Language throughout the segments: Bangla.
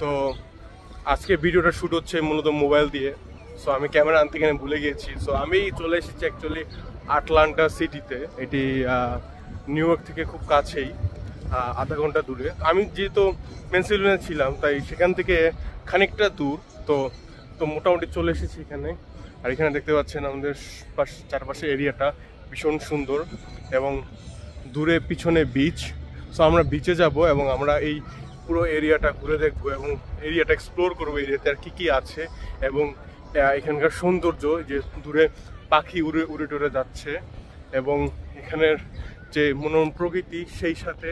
তো আজকে ভিডিওটা শ্যুট হচ্ছে মূলত মোবাইল দিয়ে। সো আমি ক্যামেরা আনতে এখানে ভুলে গিয়েছি। সো আমি চলে এসেছি অ্যাকচুয়ালি আটলান্টা সিটিতে। এটি নিউ ইয়র্ক থেকে খুব কাছেই, আধা ঘন্টা দূরে। আমি যেহেতু পেনসিলভেনিয়া ছিলাম তাই সেখান থেকে খানিকটা দূর। তো মোটামুটি চলে এসেছি এখানে। আর এখানে দেখতে পাচ্ছেন আমাদের চারপাশে এরিয়াটা ভীষণ সুন্দর এবং দূরে পিছনে বিচ। সো আমরা বিচে যাব এবং আমরা এই পুরো এরিয়াটা ঘুরে দেখবো এবং এরিয়াটা এক্সপ্লোর করবো, এরিয়াতে আর কী কী আছে এবং এখানকার সৌন্দর্য, যে দূরে পাখি উড়ে টুরে যাচ্ছে এবং এখানের যে মনোরম প্রকৃতি, সেই সাথে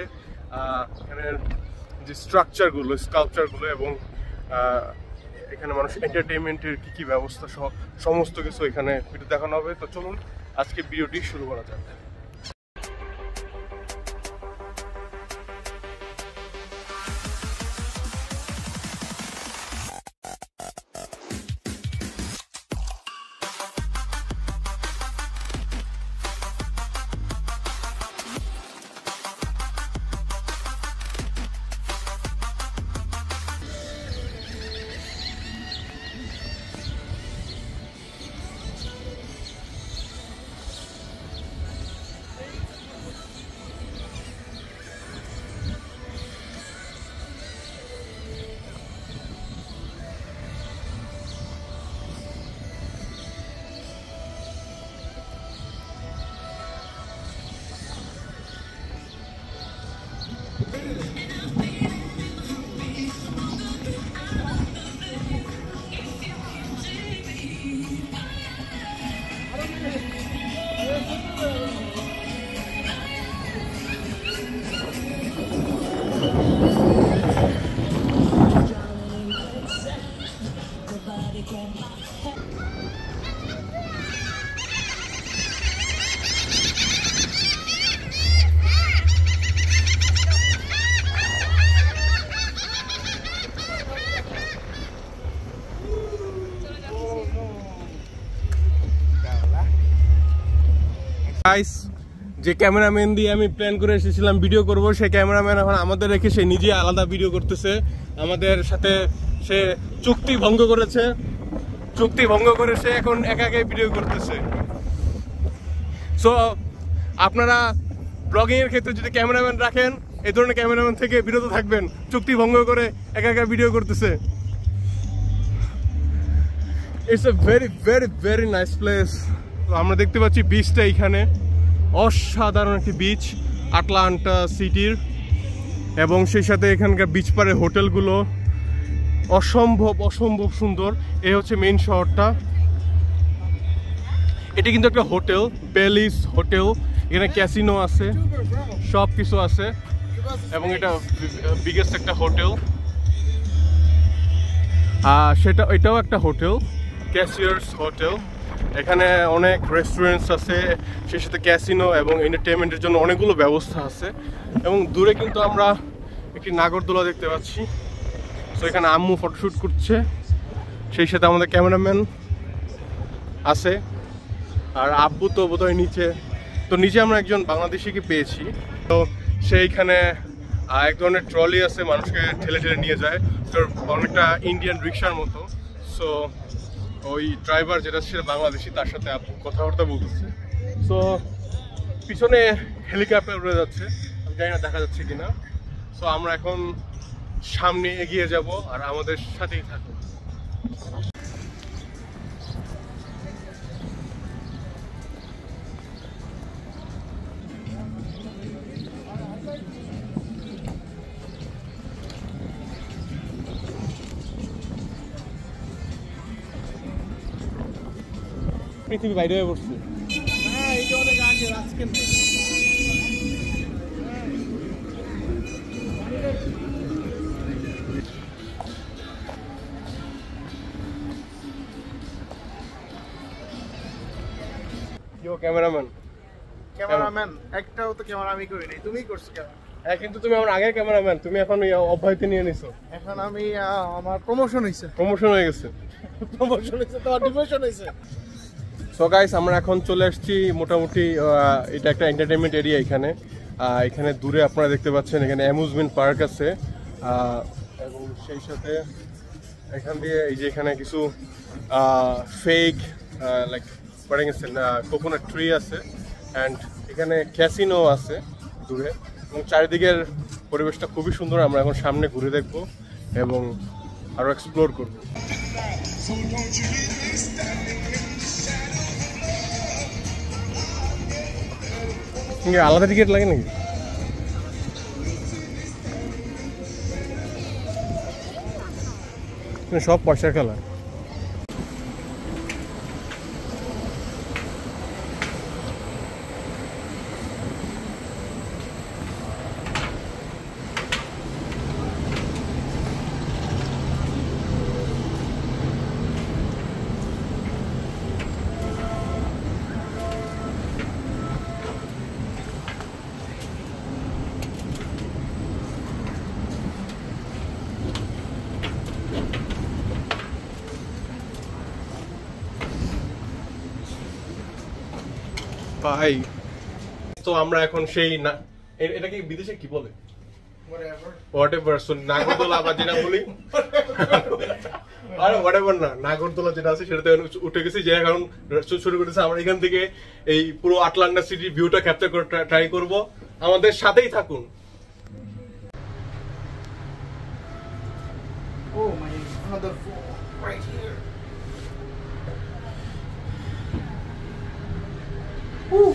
এখানের যে স্কাল্পচারগুলো এবং এখানে মানুষ এন্টারটেনমেন্টের কী ব্যবস্থা সহ সমস্ত কিছু এখানে ভিডিও দেখানো হবে। তো চলুন আজকে ভিডিওটি শুরু করা যাক। যে ক্যামেরাম্যান দিয়ে আমি প্ল্যান করে এসেছিলাম ভিডিও করব, সেই ক্যামেরাম্যান এখন আমাদের রেখে সে নিজে আলাদা ভিডিও করতেছে। আমাদের সাথে সে চুক্তি ভঙ্গ করে সে এখন একা একাই ভিডিও করতেছে। সো আপনারা ব্লগিং এর ক্ষেত্রে যদি ক্যামেরাম্যান রাখেন, এই ধরনের ক্যামেরাম্যান থেকে বিরত থাকবেন। চুক্তি ভঙ্গ করে একা একা ভিডিও করতেছে। It's a very very very nice place. আমরা দেখতে পাচ্ছি বিচটা এখানে, অসাধারণ একটি বিচ আটলান্টা সিটির, এবং সেই সাথে এখানকার বিচ পাড়ের হোটেলগুলো অসম্ভব সুন্দর। এই হচ্ছে মেইন শহরটা। এটি কিন্তু একটা হোটেল, বেলিস হোটেল। এখানে ক্যাসিনো আছে, সব কিছু আছে এবং এটা বিগেস্ট একটা হোটেল। এটাও একটা হোটেল, ক্যাসিয়ার্স হোটেল। এখানে অনেক রেস্টুরেন্টস আছে, সেই সাথে ক্যাসিনো এবং এন্টারটেনমেন্টের জন্য অনেকগুলো ব্যবস্থা আছে। এবং দূরে কিন্তু আমরা একটি নাগরদোলা দেখতে পাচ্ছি। সো এখানে আম্মু ফটোশ্যুট করছে, সেই সাথে আমাদের ক্যামেরাম্যান আছে, আর আব্বু তো বোধহয় নিচে। তো নিচে আমরা একজন বাংলাদেশিকে পেয়েছি। তো সেইখানে এক ধরনের ট্রলি আছে, মানুষকে ঠেলে নিয়ে যায়, তো অনেকটা ইন্ডিয়ান রিক্সার মতো। সো ওই ড্রাইভার যেটা সেটা বাংলাদেশি, তার সাথে কথাবার্তা বলতেছে। সো পিছনে হেলিকপ্টার উড়ে যাচ্ছে, আমি জানি না দেখা যাচ্ছে কিনা। সো আমরা এখন সামনে এগিয়ে যাব, আর আমাদের সাথেই থাকুন। পৃথিবী বাইরে হয়ে পড়ছে। ক্যামেরাম্যান একটাও তো ক্যামেরা আমি করি নাই, তুমিই করছো ক্যামেরা। হ্যাঁ, কিন্তু তুমি আমার আগের ক্যামেরাম্যান, তুমি এখন অব্যাহতি নিয়ে নিছো। এখন আমি আমার প্রমোশন হয়েছে হয়ে গেছে। তোমার ডিমোশন হয়েছে। সো গাইস, আমরা এখন চলে আসছি মোটামুটি, এটা একটা এন্টারটেনমেন্ট এরিয়া। এখানে দূরে আপনারা দেখতে পাচ্ছেন এখানে অ্যামিউজমেন্ট পার্ক আছে। এবং সেই সাথে এখান দিয়ে এই যে এখানে কিছু ফেক লাইক পড়ে গেছেন কোকোনাট ট্রি আছে অ্যান্ড এখানে ক্যাসিনো আছে দূরে এবং চারিদিকের পরিবেশটা খুবই সুন্দর। আমরা এখন সামনে ঘুরে দেখব এবং আরও এক্সপ্লোর করব। আলাদা টিকিট লাগে নাকি? সব পয়সার খেলা। ভাই তো আমরা এখন সেই না এটা কি বিদেশে কি বলে হোয়াটএভার সো নাগরদোলা বা যেটা বলি আরে হোয়াটএভার না নাগরদোলা যেটা আছে সেটাতে উঠে গেছি যে এখন শুরু করেছে। আমরা এখান থেকে এই পুরো আটলান্টা সিটির ভিউটা ক্যাপচার করে ট্রাই করব। আমাদের সাথেই থাকুন। Oh, my another phone right here. Woo.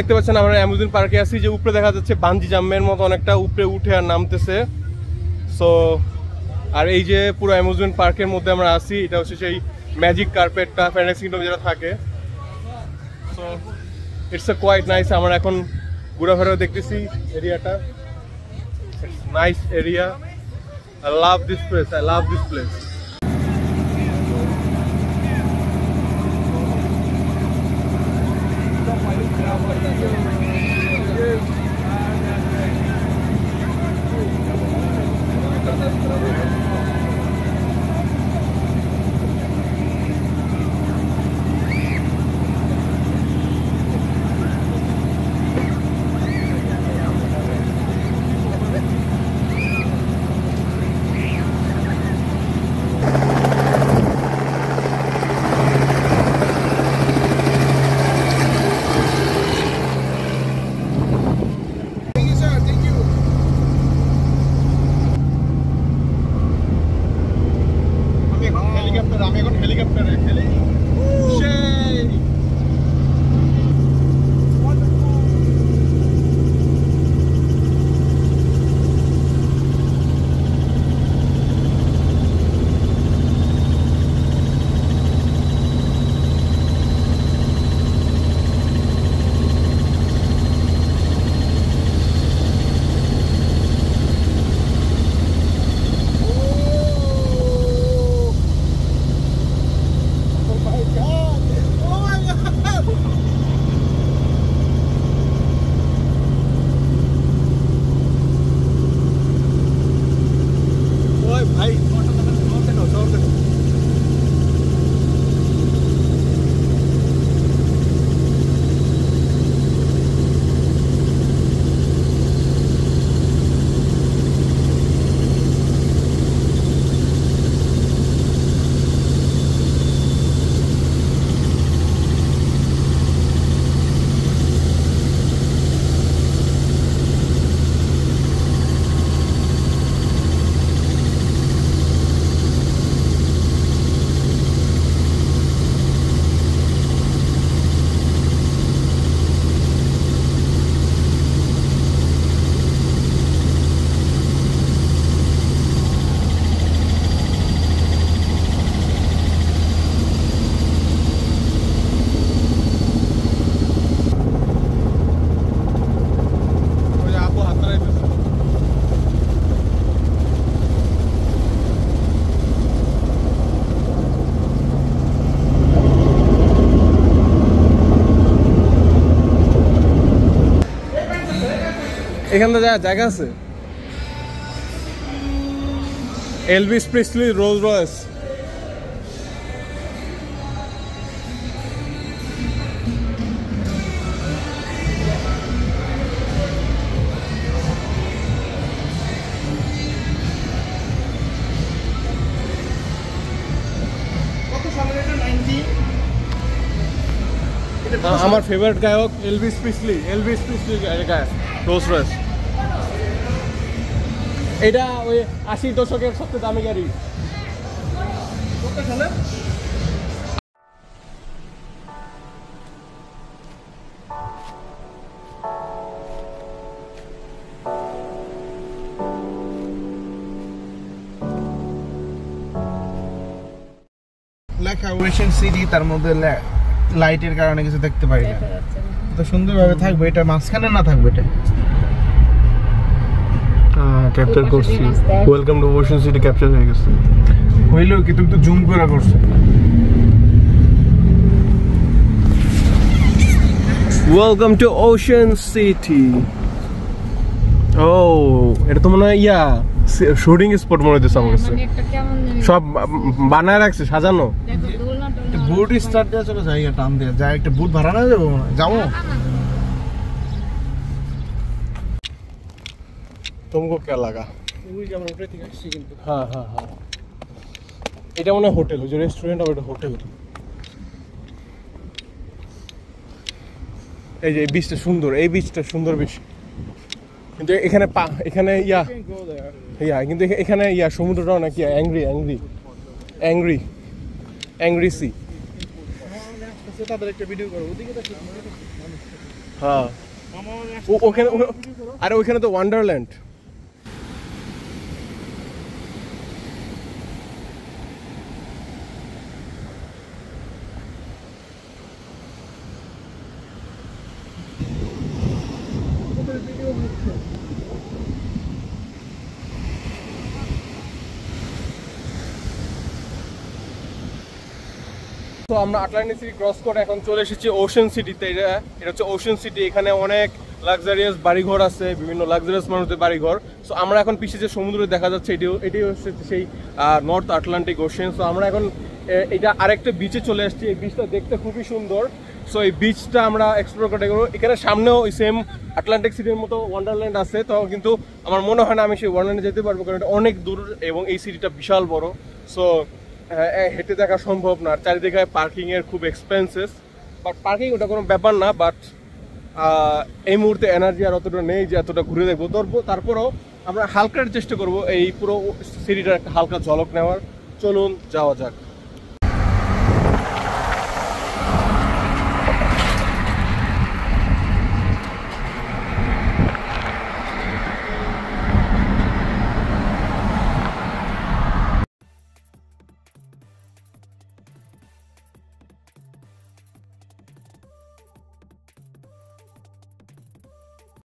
দেখতে পাচ্ছেন আমরা অ্যামুজমেন্ট পার্কে আছি, যে উপরে দেখা যাচ্ছে বানজি জাম্পের মতো অনেকটা উপরে উঠে আর নামতেছে। সো আর এই যে পুরো অ্যামুজমেন্ট পার্কের মধ্যে আমরা আছি, এটা হচ্ছে সেই ম্যাজিক কার্পেটটা ফ্যান্টাসি কিংডম যেটা থাকে। So it's a quite nice. আমরা এখন ঘোরাফেরা দেখতেছি এরিয়াটা, nice area. I love this place, I love this place. এখানে জায়গা আছে। Elvis Presley Rolls Royce. আমার ফেভারিট গায়ক এলভিস প্রিসলি গায়ক রোলস রয়েস। এটা ওই 80 দশকের সবচেয়ে দামি গাড়ি। কত সালে? লেখা ওয়েশন সিটি, তার মধ্যে লাইটের কারণে কিছু দেখতে পারি না। তো সুন্দরভাবে থাকবে, এটা মাঝখানে না থাকবে এটা। ক্যাপচার করছি। Welcome to Ocean City capture হয়ে গেছে। হইলো কি তুমি তো জুম করে করছো। Welcome to Ocean City. ও এটা তো মনে হয় শুটিং স্পট মনে হচ্ছে আমার কাছে। সব বানায় রাখছে সাজানো। বুট স্টার্ট দেওয়া চলো, যাই টান দেওয়া যায়, একটা বুট ভাড়া না যাবো, যাবো तुमको क्या लगा? हाँ हाँ हाँ, এটা মনে হয় হোটেল, ওই যে রেস্টুরেন্ট আর ওটা হোটেল। এই যে এই বিচটা সুন্দর, এই বিচটা সুন্দর বেশ, কিন্তু এখানে এখানে কিন্তু এখানে সমুদ্রটাও নাকি অ্যাংরি সি। তাদের একটা ভিডিও করো ওদিকে। হ্যাঁ ওখানে, আরে ওইখানে তো ওয়ান্ডারল্যান্ড। তো আমরা আটলান্টিক সিটি ক্রস করে এখন চলে এসেছি ওশান সিটিতে। এটা হচ্ছে ওশান সিটি। এখানে অনেক লাক্সারিয়াস বাড়িঘর আছে, বিভিন্ন লাক্সারিয়াস মানুষদের বাড়িঘর। সো আমরা এখন পিছিয়ে যে সমুদ্র দেখা যাচ্ছে এটাই হচ্ছে সেই নর্থ আটলান্টিক ওশান। সো আমরা এখন এটা আরেকটা বিচে চলে আসছি। এই বিচটা দেখতে খুবই সুন্দর। সো এই বিচটা আমরা এক্সপ্লোর করতে গেবো। এখানে সামনেও ওই সেম আটলান্টিক সিটির মতো ওয়ান্ডারল্যান্ড আছে, তো কিন্তু আমার মনে হয় না আমি সেই ওয়ান্ডারল্যান্ডে যেতে পারবো, কারণ এটা অনেক দূর এবং এই সিটিটা বিশাল বড়। সো হেঁটে দেখা সম্ভব না। আর চারিদিকে পার্কিংয়ের খুব এক্সপেন্সেস, বাট পার্কিং ওটা কোনো ব্যাপার না। বাট এই মুহূর্তে এনার্জি আর অতটা নেই যে এতটা ঘুরে দেখবো। তারপরেও আমরা হালকার চেষ্টা করব এই পুরো সিটিটার একটা হালকা ঝলক নেওয়ার। চলুন যাওয়া যাক।